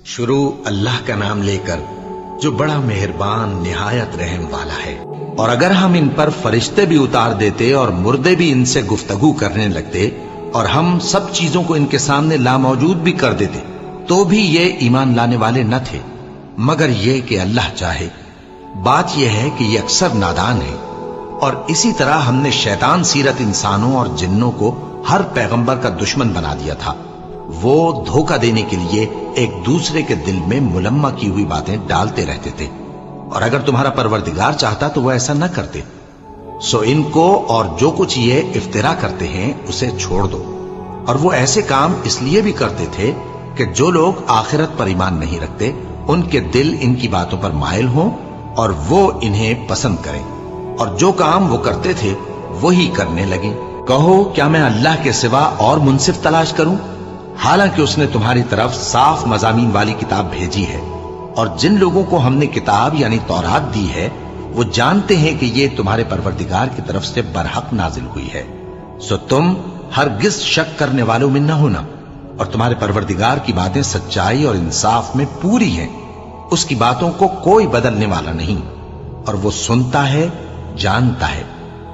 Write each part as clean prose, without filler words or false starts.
شروع اللہ کا نام لے کر جو بڑا مہربان نہایت رحم والا ہے۔ اور اگر ہم ان پر فرشتے بھی اتار دیتے اور مردے بھی ان سے گفتگو کرنے لگتے اور ہم سب چیزوں کو ان کے سامنے لاموجود بھی کر دیتے تو بھی یہ ایمان لانے والے نہ تھے، مگر یہ کہ اللہ چاہے۔ بات یہ ہے کہ یہ اکثر نادان ہے۔ اور اسی طرح ہم نے شیطان سیرت انسانوں اور جنوں کو ہر پیغمبر کا دشمن بنا دیا تھا۔ وہ دھوکہ دینے کے لیے ایک دوسرے کے دل میں ملمہ کی ہوئی باتیں ڈالتے رہتے تھے، اور اگر تمہارا پروردگار چاہتا تو وہ ایسا نہ کرتے۔ سو ان کو اور جو کچھ یہ افترا کرتے ہیں اسے چھوڑ دو۔ اور وہ ایسے کام اس لیے بھی کرتے تھے کہ جو لوگ آخرت پر ایمان نہیں رکھتے ان کے دل ان کی باتوں پر مائل ہوں اور وہ انہیں پسند کریں، اور جو کام وہ کرتے تھے وہی کرنے لگیں۔ کہو کیا میں اللہ کے سوا اور منصف تلاش کروں، حالانکہ اس نے تمہاری طرف صاف مضامین والی کتاب بھیجی ہے، اور جن لوگوں کو ہم نے کتاب یعنی تورات دی ہے وہ جانتے ہیں کہ یہ تمہارے پروردگار کی طرف سے برحق نازل ہوئی ہے۔ سو تم ہرگز شک کرنے والوں میں نہ ہونا، اور تمہارے پروردگار کی باتیں سچائی اور انصاف میں پوری ہیں، اس کی باتوں کو کوئی بدلنے والا نہیں، اور وہ سنتا ہے، جانتا ہے۔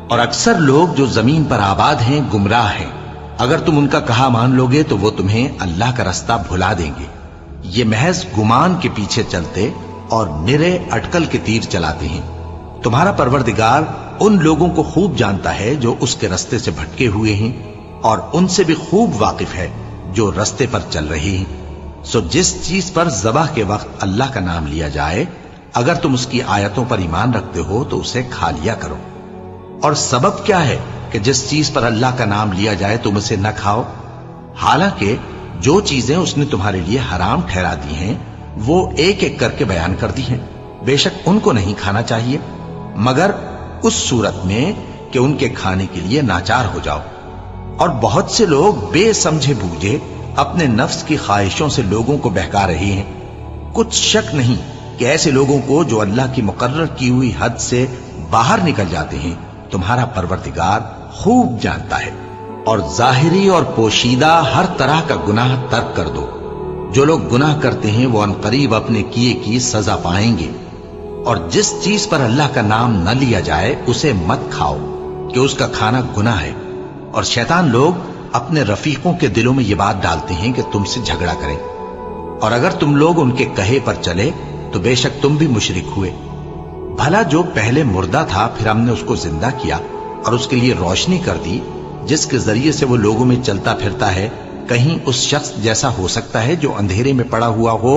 اور اکثر لوگ جو زمین پر آباد ہیں گمراہ ہیں، اگر تم ان کا کہا مان لوگے تو وہ تمہیں اللہ کا رستہ بھلا دیں گے۔ یہ محض گمان کے پیچھے چلتے اور نرے اٹکل کے تیر چلاتے ہیں۔ تمہارا پروردگار ان لوگوں کو خوب جانتا ہے جو اس کے رستے سے بھٹکے ہوئے ہیں، اور ان سے بھی خوب واقف ہے جو رستے پر چل رہے ہیں۔ سو جس چیز پر ذبح کے وقت اللہ کا نام لیا جائے، اگر تم اس کی آیتوں پر ایمان رکھتے ہو تو اسے کھا لیا کرو۔ اور سبب کیا ہے کہ جس چیز پر اللہ کا نام لیا جائے تم اسے نہ کھاؤ، حالانکہ جو چیزیں اس نے تمہارے لیے حرام ٹھہرا دی ہیں وہ ایک ایک کر کے بیان کر دی ہیں۔ بے شک ان کو نہیں کھانا چاہیے مگر اس صورت میں کہ ان کے کھانے کے لیے ناچار ہو جاؤ۔ اور بہت سے لوگ بے سمجھے بوجھے اپنے نفس کی خواہشوں سے لوگوں کو بہکا رہے ہیں۔ کچھ شک نہیں کہ ایسے لوگوں کو جو اللہ کی مقرر کی ہوئی حد سے باہر نکل جاتے ہیں تمہارا پروردگار خوب جانتا ہے۔ اور ظاہری اور پوشیدہ ہر طرح کا گناہ ترک کر دو۔ جو لوگ گناہ کرتے ہیں وہ عنقریب اپنے کیے کی سزا پائیں گے۔ اور جس چیز پر اللہ کا نام نہ لیا جائے اسے مت کھاؤ کہ اس کا کھانا گناہ ہے۔ اور شیطان لوگ اپنے رفیقوں کے دلوں میں یہ بات ڈالتے ہیں کہ تم سے جھگڑا کریں، اور اگر تم لوگ ان کے کہے پر چلے تو بے شک تم بھی مشرک ہوئے۔ بھلا جو پہلے مردہ تھا پھر ہم نے اس کو زندہ کیا اور اس کے لیے روشنی کر دی جس کے ذریعے سے وہ لوگوں میں چلتا پھرتا ہے، کہیں اس شخص جیسا ہو سکتا ہے جو اندھیرے میں پڑا ہوا ہو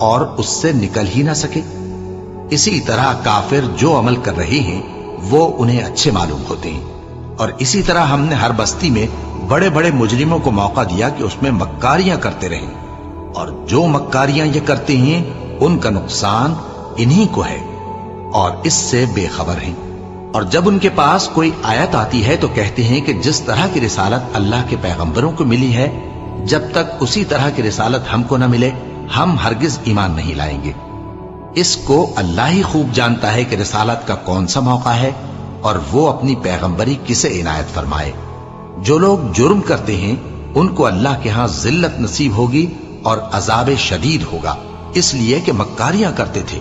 اور اس سے نکل ہی نہ سکے؟ اسی طرح کافر جو عمل کر رہے ہیں وہ انہیں اچھے معلوم ہوتے ہیں۔ اور اسی طرح ہم نے ہر بستی میں بڑے بڑے مجرموں کو موقع دیا کہ اس میں مکاریاں کرتے رہیں، اور جو مکاریاں یہ کرتے ہیں ان کا نقصان انہی کو ہے، اور اس سے بے خبر ہیں۔ اور جب ان کے پاس کوئی آیت آتی ہے تو کہتے ہیں کہ جس طرح کی رسالت اللہ کے پیغمبروں کو ملی ہے جب تک اسی طرح کی رسالت ہم کو نہ ملے ہم ہرگز ایمان نہیں لائیں گے۔ اس کو اللہ ہی خوب جانتا ہے کہ رسالت کا کون سا موقع ہے اور وہ اپنی پیغمبری کسے عنایت فرمائے۔ جو لوگ جرم کرتے ہیں ان کو اللہ کے ہاں ذلت نصیب ہوگی اور عذاب شدید ہوگا، اس لیے کہ مکاریاں کرتے تھے۔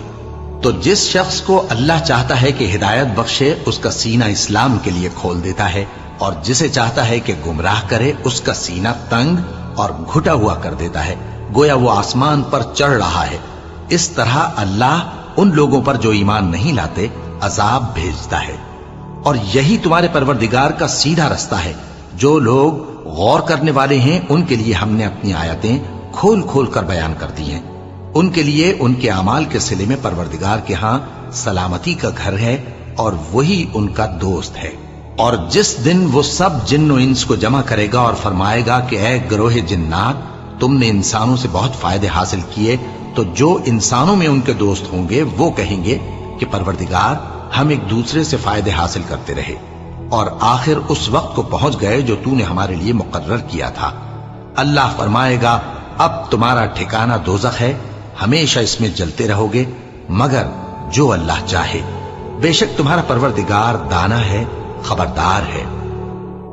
تو جس شخص کو اللہ چاہتا ہے کہ ہدایت بخشے اس کا سینہ اسلام کے لیے کھول دیتا ہے، اور جسے چاہتا ہے کہ گمراہ کرے اس کا سینہ تنگ اور گھٹا ہوا کر دیتا ہے، گویا وہ آسمان پر چڑھ رہا ہے۔ اس طرح اللہ ان لوگوں پر جو ایمان نہیں لاتے عذاب بھیجتا ہے۔ اور یہی تمہارے پروردگار کا سیدھا رستہ ہے۔ جو لوگ غور کرنے والے ہیں ان کے لیے ہم نے اپنی آیتیں کھول کھول کر بیان کر دی ہیں۔ ان کے لیے ان کے اعمال کے صلے میں پروردگار کے ہاں سلامتی کا گھر ہے اور وہی ان کا دوست ہے۔ اور جس دن وہ سب جن و انس کو جمع کرے گا اور فرمائے گا کہ اے گروہ جنات، تم نے انسانوں سے بہت فائدے حاصل کیے، تو جو انسانوں میں ان کے دوست ہوں گے وہ کہیں گے کہ پروردگار ہم ایک دوسرے سے فائدے حاصل کرتے رہے، اور آخر اس وقت کو پہنچ گئے جو تو نے ہمارے لیے مقرر کیا تھا۔ اللہ فرمائے گا اب تمہارا ٹھکانہ دوزخ ہے، ہمیشہ اس میں جلتے رہو گے مگر جو اللہ چاہے۔ بے شک تمہارا پروردگار دانا ہے، خبردار ہے۔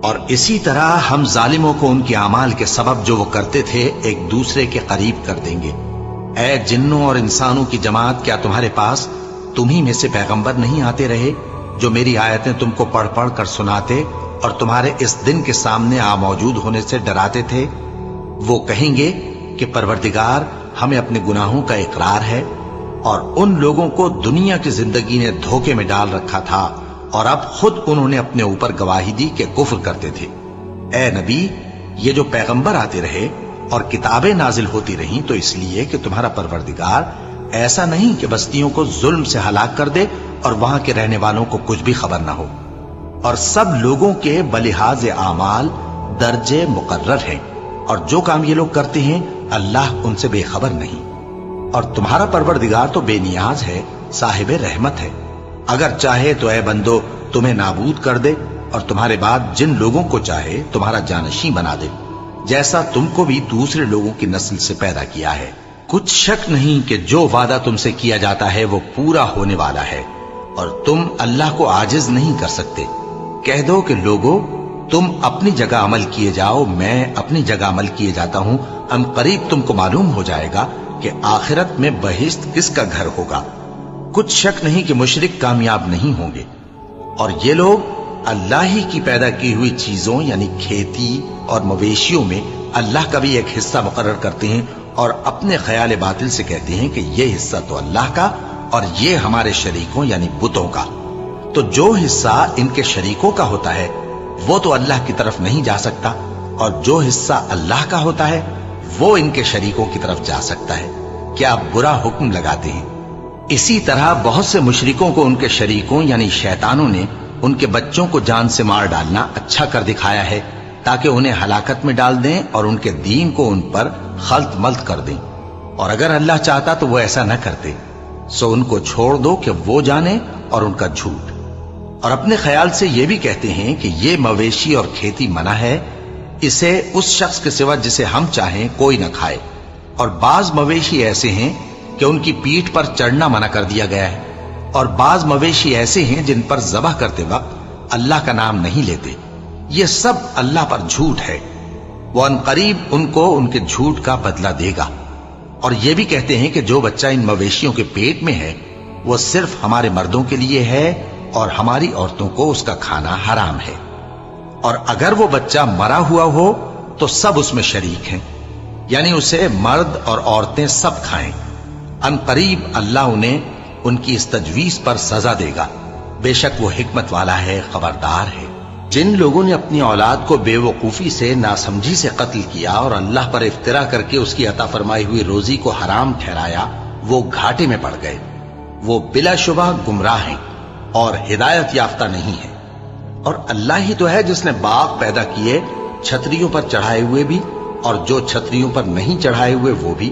اور اسی طرح ہم ظالموں کو ان کے اعمال کے سبب جو وہ کرتے تھے ایک دوسرے کے قریب کر دیں گے، اے جنوں اور انسانوں کی جماعت، کیا تمہارے پاس تمہیں میں سے پیغمبر نہیں آتے رہے جو میری آیتیں تم کو پڑھ پڑھ کر سناتے اور تمہارے اس دن کے سامنے موجود ہونے سے ڈراتے تھے؟ وہ کہیں گے کہ پروردگار، ہمیں اپنے گناہوں کا اقرار ہے، اور ان لوگوں کو دنیا کی زندگی نے دھوکے میں ڈال رکھا تھا اور اب خود انہوں نے اپنے اوپر گواہی دی کہ کفر کرتے تھے۔ اے نبی، یہ جو پیغمبر آتے رہے اور کتابیں نازل ہوتی رہیں تو اس لیے کہ تمہارا پروردگار ایسا نہیں کہ بستیوں کو ظلم سے ہلاک کر دے اور وہاں کے رہنے والوں کو کچھ بھی خبر نہ ہو، اور سب لوگوں کے بلحاظ اعمال درجے مقرر ہیں، اور جو کام یہ لوگ کرتے ہیں اللہ ان سے بے خبر نہیں۔ اور تمہارا پروردگار تو بے نیاز ہے، صاحب رحمت ہے، اگر چاہے تو اے بندو تمہیں نابود کر دے اور تمہارے بعد جن لوگوں کو چاہے تمہارا جانشین بنا دے، جیسا تم کو بھی دوسرے لوگوں کی نسل سے پیدا کیا ہے۔ کچھ شک نہیں کہ جو وعدہ تم سے کیا جاتا ہے وہ پورا ہونے والا ہے، اور تم اللہ کو عاجز نہیں کر سکتے۔ کہہ دو کہ لوگو، تم اپنی جگہ عمل کیے جاؤ، میں اپنی جگہ عمل کیے جاتا ہوں، ان قریب تم کو معلوم ہو جائے گا کہ آخرت میں بہشت کس کا گھر ہوگا۔ کچھ شک نہیں کہ مشرک کامیاب نہیں ہوں گے، اور یہ لوگ اللہ ہی کی پیدا کی ہوئی چیزوں یعنی کھیتی اور مویشیوں میں اللہ کا بھی ایک حصہ مقرر کرتے ہیں، اور اپنے خیال باطل سے کہتے ہیں کہ یہ حصہ تو اللہ کا اور یہ ہمارے شریکوں یعنی بتوں کا۔ تو جو حصہ ان کے شریکوں کا ہوتا ہے وہ تو اللہ کی طرف نہیں جا سکتا، اور جو حصہ اللہ کا ہوتا ہے وہ ان کے شریکوں کی طرف جا سکتا ہے۔ کیا برا حکم لگاتے ہیں؟ اسی طرح بہت سے مشرکوں کو ان کے شریکوں یعنی شیطانوں نے ان کے بچوں کو جان سے مار ڈالنا اچھا کر دکھایا ہے، تاکہ انہیں ہلاکت میں ڈال دیں اور ان کے دین کو ان پر خلط ملط کر دیں، اور اگر اللہ چاہتا تو وہ ایسا نہ کرتے۔ سو ان کو چھوڑ دو کہ وہ جانے اور ان کا جھوٹ۔ اور اپنے خیال سے یہ بھی کہتے ہیں کہ یہ مویشی اور کھیتی منع ہے، اسے اس شخص کے سوا جسے ہم چاہیں کوئی نہ کھائے، اور بعض مویشی ایسے ہیں کہ ان کی پیٹھ پر چڑھنا منع کر دیا گیا ہے، اور بعض مویشی ایسے ہیں جن پر ذبح کرتے وقت اللہ کا نام نہیں لیتے۔ یہ سب اللہ پر جھوٹ ہے، وہ ان قریب ان کو ان کے جھوٹ کا بدلہ دے گا۔ اور یہ بھی کہتے ہیں کہ جو بچہ ان مویشیوں کے پیٹ میں ہے وہ صرف ہمارے مردوں کے لیے ہے اور ہماری عورتوں کو اس کا کھانا حرام ہے، اور اگر وہ بچہ مرا ہوا ہو تو سب اس میں شریک ہیں، یعنی اسے مرد اور عورتیں سب کھائیں۔ ان قریب اللہ انہیں ان کی اس تجویز پر سزا دے گا، بے شک وہ حکمت والا ہے، خبردار ہے۔ جن لوگوں نے اپنی اولاد کو بے وقوفی سے، ناسمجھی سے قتل کیا اور اللہ پر افترا کر کے اس کی عطا فرمائی ہوئی روزی کو حرام ٹھہرایا، وہ گھاٹے میں پڑ گئے، وہ بلا شبہ گمراہ ہیں اور ہدایت یافتہ نہیں ہیں۔ اور اللہ ہی تو ہے جس نے باغ پیدا کیے، چھتریوں پر چڑھائے ہوئے بھی اور جو چھتریوں پر نہیں چڑھائے ہوئے وہ بھی،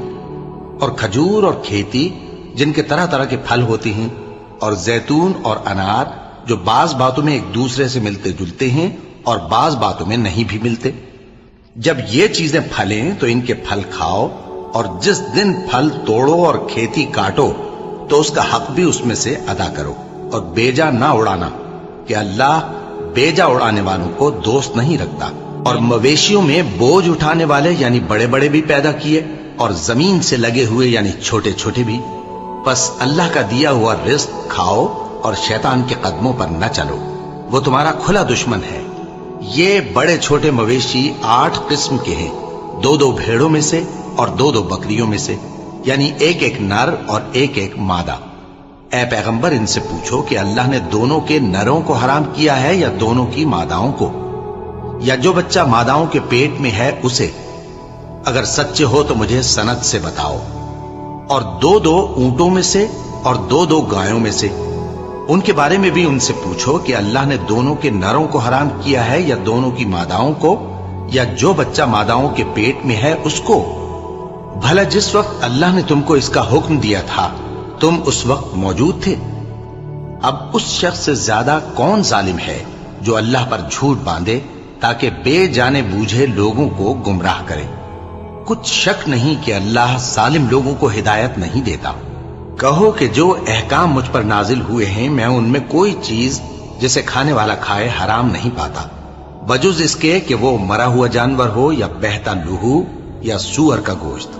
اور کھجور اور کھیتی جن کے طرح طرح کے پھل ہوتے ہیں، اور زیتون اور انار جو بعض باتوں میں ایک دوسرے سے ملتے جلتے ہیں اور بعض باتوں میں نہیں بھی ملتے۔ جب یہ چیزیں پھلیں تو ان کے پھل کھاؤ، اور جس دن پھل توڑو اور کھیتی کاٹو تو اس کا حق بھی اس میں سے ادا کرو، اور بیجا نہ اڑانا کہ اللہ بیجا اڑانے والوں کو دوست نہیں رکھتا۔ اور مویشیوں میں بوجھ اٹھانے والے یعنی بڑے بڑے بھی پیدا کیے، اور زمین سے لگے ہوئے یعنی چھوٹے چھوٹے بھی۔ بس اللہ کا دیا ہوا رزق کھاؤ اور شیطان کے قدموں پر نہ چلو، وہ تمہارا کھلا دشمن ہے۔ یہ بڑے چھوٹے مویشی 8 قسم کے ہیں، 2 بھیڑوں میں سے اور 2 بکریوں میں سے، یعنی ایک نر اور ایک مادہ۔ اے پیغمبر، ان سے پوچھو کہ اللہ نے دونوں کے نروں کو حرام کیا ہے یا دونوں کی ماداؤں کو، یا جو بچہ ماداؤں کے پیٹ میں ہے اسے؟ اگر سچے ہو تو مجھے سند سے بتاؤ۔ اور 2 اونٹوں میں سے اور 2 گایوں میں سے، ان کے بارے میں بھی ان سے پوچھو کہ اللہ نے دونوں کے نروں کو حرام کیا ہے یا دونوں کی ماداؤں کو، یا جو بچہ ماداؤں کے پیٹ میں ہے اس کو؟ بھلا جس وقت اللہ نے تم کو اس کا حکم دیا تھا تم اس وقت موجود تھے؟ اب اس شخص سے زیادہ کون ظالم ہے جو اللہ پر جھوٹ باندھے تاکہ بے جانے بوجھے لوگوں کو گمراہ کرے۔ کچھ شک نہیں کہ اللہ ظالم لوگوں کو ہدایت نہیں دیتا۔ کہو کہ جو احکام مجھ پر نازل ہوئے ہیں میں ان میں کوئی چیز جسے کھانے والا کھائے حرام نہیں پاتا، بجز اس کے کہ وہ مرا ہوا جانور ہو یا بہتا لہو یا سور کا گوشت۔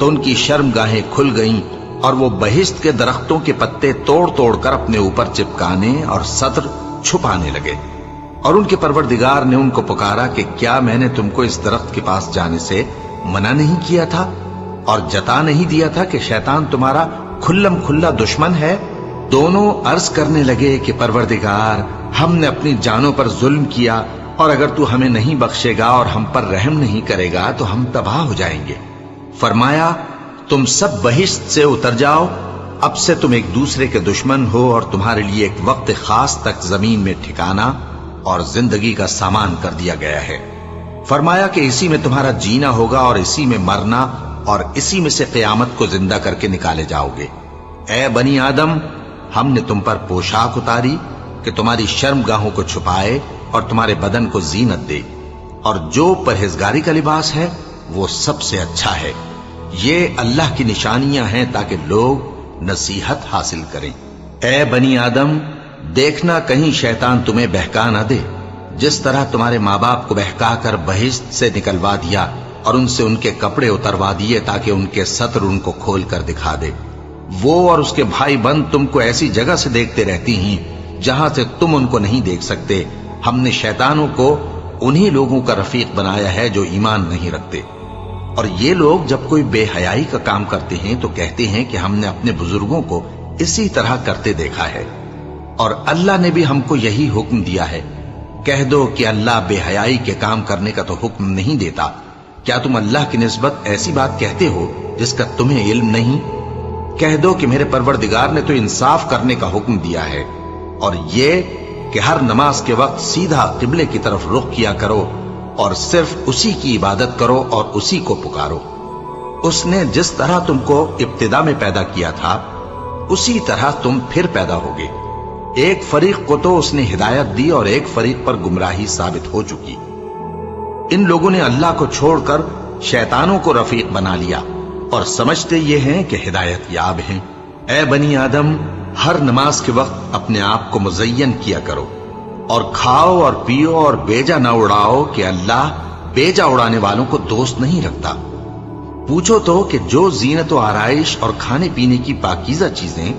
تو ان کی شرمگاہیں کھل گئیں اور وہ بہشت کے درختوں کے پتے توڑ توڑ کر اپنے اوپر چپکانے اور سطر چھپانے لگے۔ اور ان کے پروردگار نے ان کو پکارا کہ کیا میں نے تم کو اس درخت کے پاس جانے سے منع نہیں کیا تھا اور جتا نہیں دیا تھا کہ شیطان تمہارا کھلم کھلا دشمن ہے؟ دونوں عرض کرنے لگے کہ پروردگار، ہم نے اپنی جانوں پر ظلم کیا، اور اگر تو ہمیں نہیں بخشے گا اور ہم پر رحم نہیں کرے گا تو ہم تباہ ہو جائیں گے۔ فرمایا تم سب بہشت سے اتر جاؤ، اب سے تم ایک دوسرے کے دشمن ہو اور تمہارے لیے ایک وقت خاص تک زمین میں ٹھکانا اور زندگی کا سامان کر دیا گیا ہے۔ فرمایا کہ اسی میں تمہارا جینا ہوگا اور اسی میں مرنا اور اسی میں سے قیامت کو زندہ کر کے نکالے جاؤ گے۔ اے بنی آدم، ہم نے تم پر پوشاک اتاری کہ تمہاری شرمگاہوں کو چھپائے اور تمہارے بدن کو زینت دے، اور جو پرہیزگاری کا لباس ہے وہ سب سے اچھا ہے۔ یہ اللہ کی نشانیاں ہیں تاکہ لوگ نصیحت حاصل کریں۔ اے بنی آدم، دیکھنا کہیں شیطان تمہیں بہکا نہ دے، جس طرح تمہارے ماں باپ کو بہکا کر بہشت سے نکلوا دیا اور ان سے ان کے کپڑے اتروا دیے تاکہ ان کے سطر ان کو کھول کر دکھا دے۔ وہ اور اس کے بھائی بند تم کو ایسی جگہ سے دیکھتے رہتی ہیں جہاں سے تم ان کو نہیں دیکھ سکتے۔ ہم نے شیطانوں کو انہی لوگوں کا رفیق بنایا ہے جو ایمان نہیں رکھتے۔ اور یہ لوگ جب کوئی بے حیائی کا کام کرتے ہیں تو کہتے ہیں کہ ہم نے اپنے بزرگوں کو اسی طرح کرتے دیکھا ہے، اور اللہ نے بھی ہم کو یہی حکم دیا ہے۔ کہہ دو کہ اللہ بے حیائی کے کام کرنے کا تو حکم نہیں دیتا۔ کیا تم اللہ کی نسبت ایسی بات کہتے ہو جس کا تمہیں علم نہیں؟ کہہ دو کہ میرے پروردگار نے تو انصاف کرنے کا حکم دیا ہے، اور یہ کہ ہر نماز کے وقت سیدھا قبلے کی طرف رخ کیا کرو اور صرف اسی کی عبادت کرو اور اسی کو پکارو۔ اس نے جس طرح تم کو ابتدا میں پیدا کیا تھا اسی طرح تم پھر پیدا ہوگے۔ ایک فریق کو تو اس نے ہدایت دی اور ایک فریق پر گمراہی ثابت ہو چکی۔ ان لوگوں نے اللہ کو چھوڑ کر شیطانوں کو رفیق بنا لیا اور سمجھتے یہ ہیں کہ ہدایت یاب ہیں۔ اے بنی آدم، ہر نماز کے وقت اپنے آپ کو مزین کیا کرو، اور کھاؤ اور پیو اور بیجا نہ اڑاؤ کہ اللہ بیجا اڑانے والوں کو دوست نہیں رکھتا۔ پوچھو تو کہ جو زینت و آرائش اور کھانے پینے کی پاکیزہ چیزیں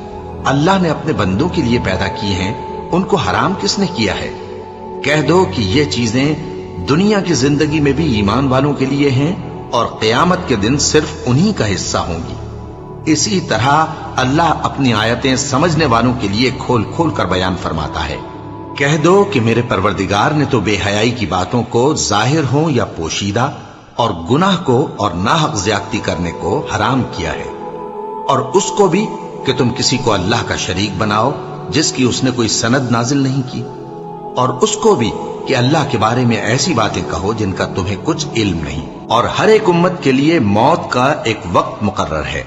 اللہ نے اپنے بندوں کے لیے پیدا کی ہیں ان کو حرام کس نے کیا ہے؟ کہہ دو کہ یہ چیزیں دنیا کی زندگی میں بھی ایمان والوں کے لیے ہیں اور قیامت کے دن صرف انہی کا حصہ ہوں گی۔ اسی طرح اللہ اپنی آیتیں سمجھنے والوں کے لیے کھول کھول کر بیان فرماتا ہے۔ کہہ دو کہ میرے پروردگار نے تو بے حیائی کی باتوں کو ظاہر ہوں یا پوشیدہ اور گناہ کو اور ناحق زیادتی کرنے کو حرام کیا ہے، اور اس کو بھی کہ تم کسی کو اللہ کا شریک بناؤ جس کی اس نے کوئی سند نازل نہیں کی، اور اس کو بھی کہ اللہ کے بارے میں ایسی باتیں کہو جن کا تمہیں کچھ علم نہیں۔ اور ہر ایک امت کے لیے موت کا ایک وقت مقرر ہے،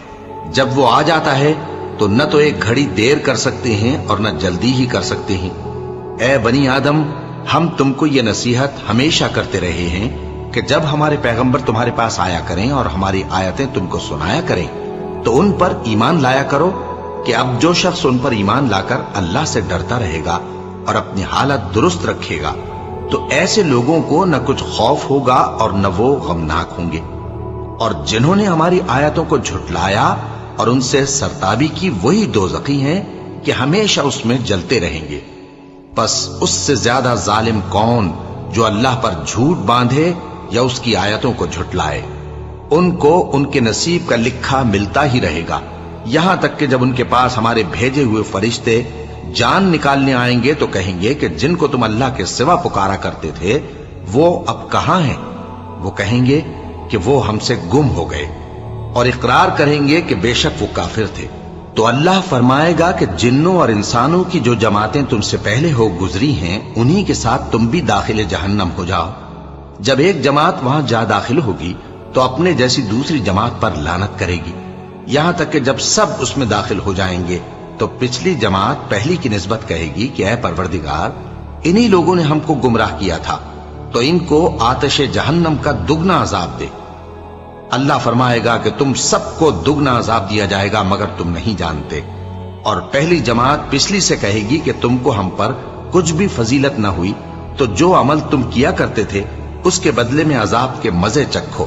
جب وہ آ جاتا ہے تو نہ تو ایک گھڑی دیر کر سکتے ہیں اور نہ جلدی ہی کر سکتے ہیں۔ اے بنی آدم، ہم تم کو یہ نصیحت ہمیشہ کرتے رہے ہیں کہ جب ہمارے پیغمبر تمہارے پاس آیا کریں اور ہماری آیتیں تم کو سنایا کریں تو ان پر ایمان لایا کرو، کہ اب جو شخص ان پر ایمان لا کر اللہ سے ڈرتا رہے گا اور اپنی حالت درست رکھے گا تو ایسے لوگوں کو نہ کچھ خوف ہوگا اور نہ وہ غمناک ہوں گے۔ اور جنہوں نے ہماری آیتوں کو جھٹلایا اور ان سے سرتابی کی وہی دوزخی ہیں کہ ہمیشہ اس میں جلتے رہیں گے۔ پس اس سے زیادہ ظالم کون جو اللہ پر جھوٹ باندھے یا اس کی آیتوں کو جھٹلائے؟ ان کو ان کے نصیب کا لکھا ملتا ہی رہے گا، یہاں تک کہ جب ان کے پاس ہمارے بھیجے ہوئے فرشتے جان نکالنے آئیں گے تو کہیں گے کہ جن کو تم اللہ کے سوا پکارا کرتے تھے وہ اب کہاں ہیں؟ وہ کہیں گے کہ وہ ہم سے گم ہو گئے، اور اقرار کریں گے کہ بے شک وہ کافر تھے۔ تو اللہ فرمائے گا کہ جنوں اور انسانوں کی جو جماعتیں تم سے پہلے ہو گزری ہیں انہی کے ساتھ تم بھی داخل جہنم ہو جاؤ۔ جب ایک جماعت وہاں جا داخل ہوگی تو اپنے جیسی دوسری جماعت پر لعنت کرے گی، یہاں تک کہ جب سب اس میں داخل ہو جائیں گے تو پچھلی جماعت پہلی کی نسبت کہے گی کہ اے پروردگار، انہی لوگوں نے ہم کو گمراہ کیا تھا، تو ان کو آتش جہنم کا دگنا عذاب دے۔ اللہ فرمائے گا کہ تم سب کو دگنا عذاب دیا جائے گا مگر تم نہیں جانتے۔ اور پہلی جماعت پچھلی سے کہے گی کہ تم کو ہم پر کچھ بھی فضیلت نہ ہوئی، تو جو عمل تم کیا کرتے تھے اس کے بدلے میں عذاب کے مزے چکھو۔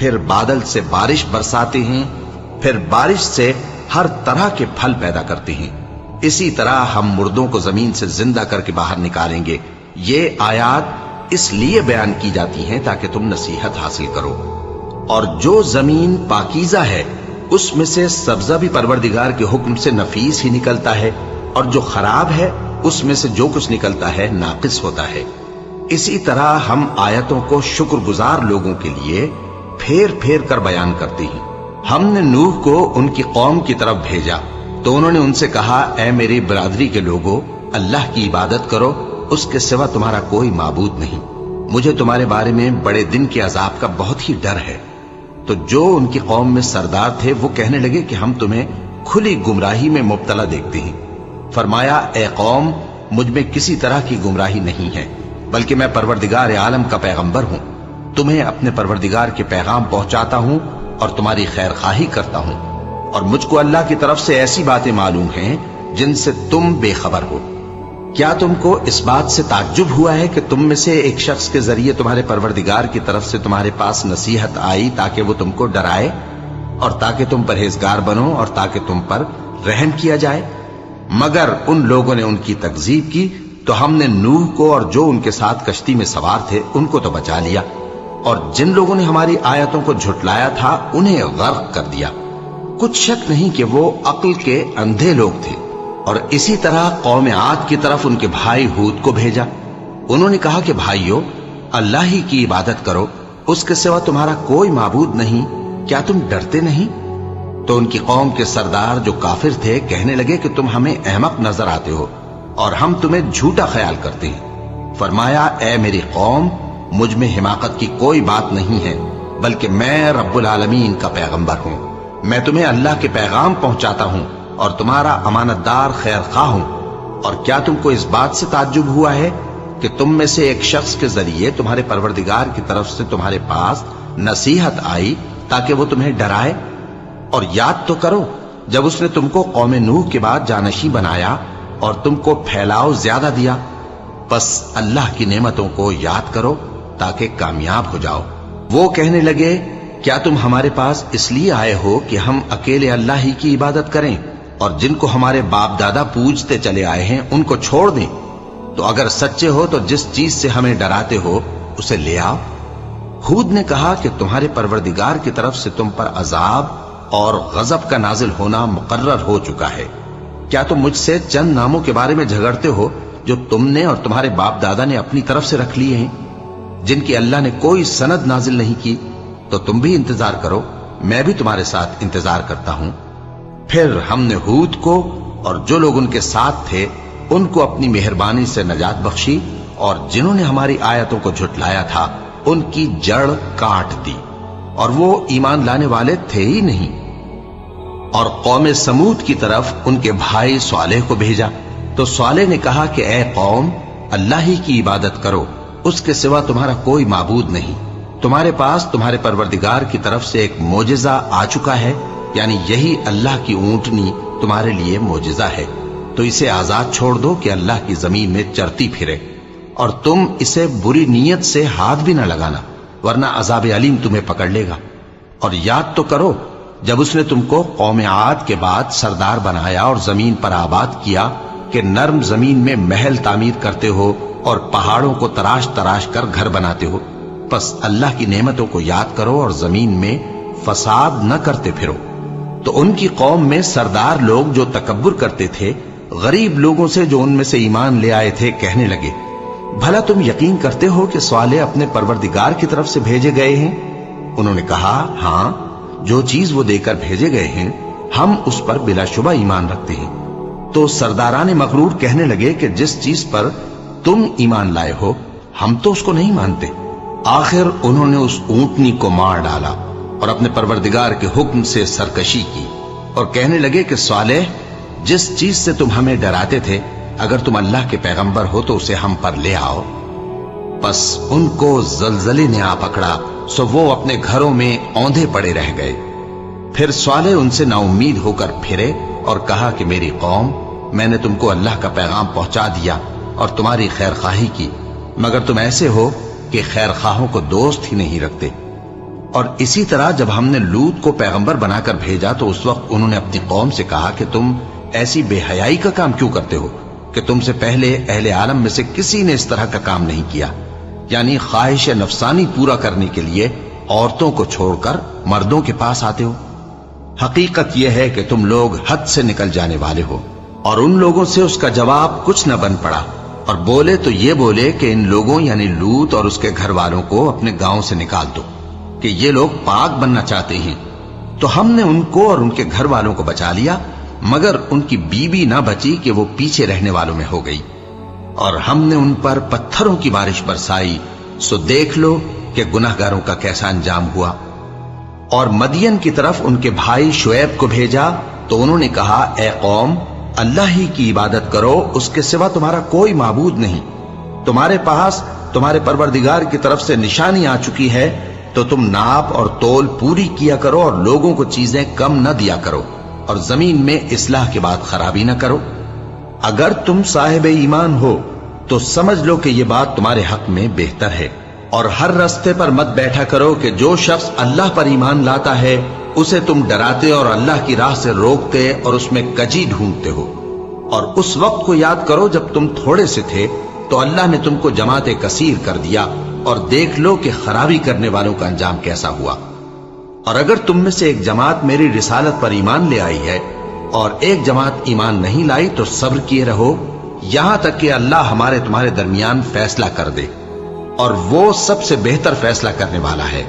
پھر بادل سے بارش برساتے ہیں، پھر بارش سے ہر طرح کے پھل پیدا کرتے ہیں، اسی طرح ہم مردوں کو زمین سے زندہ کر کے باہر نکالیں گے۔ یہ آیات اس لیے بیان کی جاتی ہیں تاکہ تم نصیحت حاصل کرو۔ اور جو زمین پاکیزہ ہے اس میں سے سبزہ بھی پروردگار کے حکم سے نفیس ہی نکلتا ہے، اور جو خراب ہے اس میں سے جو کچھ نکلتا ہے ناقص ہوتا ہے۔ اسی طرح ہم آیتوں کو شکر گزار لوگوں کے لیے پھیر پھیر کر بیان کرتے ہیں۔ ہم نے نوح کو ان کی قوم کی طرف بھیجا تو انہوں نے ان سے کہا، اے میری برادری کے لوگوں، اللہ کی عبادت کرو، اس کے سوا تمہارا کوئی معبود نہیں۔ مجھے تمہارے بارے میں بڑے دن کے عذاب کا بہت ہی ڈر ہے۔ تو جو ان کی قوم میں سردار تھے وہ کہنے لگے کہ ہم تمہیں کھلی گمراہی میں مبتلا دیکھتے ہیں۔ فرمایا، اے قوم، مجھ میں کسی طرح کی گمراہی نہیں ہے، بلکہ میں پروردگار عالم کا پیغمبر ہوں، تمہیں اپنے پروردگار کے پیغام پہنچاتا ہوں اور تمہاری خیر خواہی کرتا ہوں، اور مجھ کو اللہ کی طرف سے ایسی باتیں معلوم ہیں جن سے تم بے خبر ہو۔ کیا تم کو اس بات سے تعجب ہوا ہے کہ تم میں سے ایک شخص کے ذریعے تمہارے پروردگار کی طرف سے تمہارے پاس نصیحت آئی تاکہ وہ تم کو ڈرائے اور تاکہ تم پرہیزگار بنو اور تاکہ تم پر رحم کیا جائے؟ مگر ان لوگوں نے ان کی تکذیب کی تو ہم نے نوح کو اور جو ان کے ساتھ کشتی میں سوار تھے ان کو تو بچا لیا، اور جن لوگوں نے ہماری آیتوں کو جھٹلایا تھا انہیں غرق کر دیا۔ کچھ شک نہیں کہ وہ عقل کے اندھے لوگ تھے۔ اور اسی طرح قوم عاد کی طرف ان کے بھائی ہود کو بھیجا۔ انہوں نے کہا کہ بھائیو، اللہ ہی کی عبادت کرو، اس کے سوا تمہارا کوئی معبود نہیں، کیا تم ڈرتے نہیں؟ تو ان کی قوم کے سردار جو کافر تھے کہنے لگے کہ تم ہمیں احمق نظر آتے ہو اور ہم تمہیں جھوٹا خیال کرتے ہیں۔ فرمایا، اے میری قوم، مجھ میں حماقت کی کوئی بات نہیں ہے، بلکہ میں رب العالمین کا پیغمبر ہوں۔ میں تمہیں اللہ کے پیغام پہنچاتا ہوں اور تمہارا امانت دار خیر خواہ ہوں۔ اور کیا تم کو اس بات سے تعجب ہوا ہے کہ تم میں سے ایک شخص کے ذریعے تمہارے پروردگار کی طرف سے تمہارے پاس نصیحت آئی تاکہ وہ تمہیں ڈرائے؟ اور یاد تو کرو جب اس نے تم کو قوم نوح کے بعد جانشی بنایا اور تم کو پھیلاؤ زیادہ دیا، بس اللہ کی نعمتوں کو یاد کرو تاکہ کامیاب ہو جاؤ۔ وہ کہنے لگے، کیا تم ہمارے پاس اس لیے آئے ہو کہ ہم اکیلے اللہ ہی کی عبادت کریں اور جن کو ہمارے باپ دادا پوجتے چلے آئے ہیں ان کو چھوڑ دیں؟ تو اگر سچے ہو تو جس چیز سے ہمیں ڈراتے ہو اسے لے آؤ۔ ہود نے کہا کہ تمہارے پروردگار کی طرف سے تم پر عذاب اور غضب کا نازل ہونا مقرر ہو چکا ہے۔ کیا تم مجھ سے چند ناموں کے بارے میں جھگڑتے ہو جو تم نے اور تمہارے باپ دادا نے اپنی طرف سے رکھ لیے ہیں، جن کی اللہ نے کوئی سند نازل نہیں کی؟ تو تم بھی انتظار کرو، میں بھی تمہارے ساتھ انتظار کرتا ہوں۔ پھر ہم نے ہود کو اور جو لوگ ان کے ساتھ تھے ان کو اپنی مہربانی سے نجات بخشی، اور جنہوں نے ہماری آیتوں کو جھٹلایا تھا ان کی جڑ کاٹ دی، اور وہ ایمان لانے والے تھے ہی نہیں۔ اور قوم سمود کی طرف ان کے بھائی صالح کو بھیجا تو صالح نے کہا کہ اے قوم، اللہ ہی کی عبادت کرو، اس کے سوا تمہارا کوئی معبود نہیں۔ تمہارے پاس تمہارے پروردگار کی طرف سے ایک معجزہ آ چکا ہے، یعنی یہی اللہ کی اونٹنی تمہارے لیے معجزہ ہے، تو اسے آزاد چھوڑ دو کہ اللہ کی زمین میں چرتی پھرے، اور تم اسے بری نیت سے ہاتھ بھی نہ لگانا، ورنہ عذاب علیم تمہیں پکڑ لے گا۔ اور یاد تو کرو جب اس نے تم کو قوم عاد کے بعد سردار بنایا اور زمین پر آباد کیا کہ نرم زمین میں محل تعمیر کرتے ہو اور پہاڑوں کو تراش تراش کر گھر بناتے ہو، پس اللہ کی نعمتوں کو یاد کرو اور زمین میں فساد نہ کرتے پھرو۔ تو ان کی قوم میں سردار لوگ جو تکبر کرتے تھے غریب لوگوں سے جو ان میں سے ایمان لے آئے تھے کہنے لگے، بھلا تم یقین کرتے ہو کہ صالح اپنے پروردگار کی طرف سے بھیجے گئے ہیں؟ انہوں نے کہا، ہاں، جو چیز وہ دے کر بھیجے گئے ہیں ہم اس پر بلا شبہ ایمان رکھتے ہیں۔ تو سرداران مغرور کہنے لگے کہ جس چیز پر تم ایمان لائے ہو ہم تو اس کو نہیں مانتے۔ آخر انہوں نے اس اونٹنی کو مار ڈالا اور اپنے پروردگار کے حکم سے سرکشی کی، اور کہنے لگے کہ صالح، جس چیز سے تم ہمیں ڈراتے تھے اگر تم اللہ کے پیغمبر ہو تو اسے ہم پر لے آؤ۔ پس ان کو زلزلے نے آ پکڑا، سو وہ اپنے گھروں میں اوندھے پڑے رہ گئے۔ پھر صالح ان سے نا امید ہو کر پھرے اور کہا کہ میری قوم، میں نے تم کو اللہ کا پیغام پہنچا دیا اور تمہاری خیر خواہی کی، مگر تم ایسے ہو کہ خیر خواہوں کو دوست ہی نہیں رکھتے۔ اور اسی طرح جب ہم نے لوط کو پیغمبر بنا کر بھیجا تو اس وقت انہوں نے اپنی قوم سے کہا کہ تم ایسی بے حیائی کا کام کیوں کرتے ہو کہ تم سے پہلے اہل عالم میں سے کسی نے اس طرح کا کام نہیں کیا، یعنی خواہش نفسانی پورا کرنے کے لیے عورتوں کو چھوڑ کر مردوں کے پاس آتے ہو۔ حقیقت یہ ہے کہ تم لوگ حد سے نکل جانے والے ہو۔ اور ان لوگوں سے اس کا جواب کچھ نہ بن پڑا، اور بولے تو یہ بولے کہ ان لوگوں یعنی لوط اور اس کے گھر والوں کو اپنے گاؤں سے نکال دو کہ یہ لوگ پاک بننا چاہتے ہیں۔ تو ہم نے ان کو اور ان کے گھر والوں کو بچا لیا، مگر ان کی بیوی نہ بچی کہ وہ پیچھے رہنے والوں میں ہو گئی، اور ہم نے ان پر پتھروں کی بارش برسائی، سو دیکھ لو کہ گناہگاروں کا کیسا انجام ہوا۔ اور مدین کی طرف ان کے بھائی شعیب کو بھیجا تو انہوں نے کہا، اے قوم، اللہ ہی کی عبادت کرو، اس کے سوا تمہارا کوئی معبود نہیں۔ تمہارے پاس تمہارے پروردگار کی طرف سے نشانی آ چکی ہے، تو تم ناپ اور تول پوری کیا کرو اور لوگوں کو چیزیں کم نہ دیا کرو، اور زمین میں اصلاح کے بعد خرابی نہ کرو۔ اگر تم صاحب ایمان ہو تو سمجھ لو کہ یہ بات تمہارے حق میں بہتر ہے، اور ہر رستے پر مت بیٹھا کرو کہ جو شخص اللہ پر ایمان لاتا ہے اسے تم ڈراتے اور اللہ کی راہ سے روکتے اور اس میں کجی ڈھونڈتے ہو۔ اور اس وقت کو یاد کرو جب تم تھوڑے سے تھے تو اللہ نے تم کو جماعت کثیر کر دیا، اور دیکھ لو کہ خرابی کرنے والوں کا انجام کیسا ہوا۔ اور اگر تم میں سے ایک جماعت میری رسالت پر ایمان لے آئی ہے اور ایک جماعت ایمان نہیں لائی تو صبر کیے رہو یہاں تک کہ اللہ ہمارے تمہارے درمیان فیصلہ کر دے، اور وہ سب سے بہتر فیصلہ کرنے والا ہے۔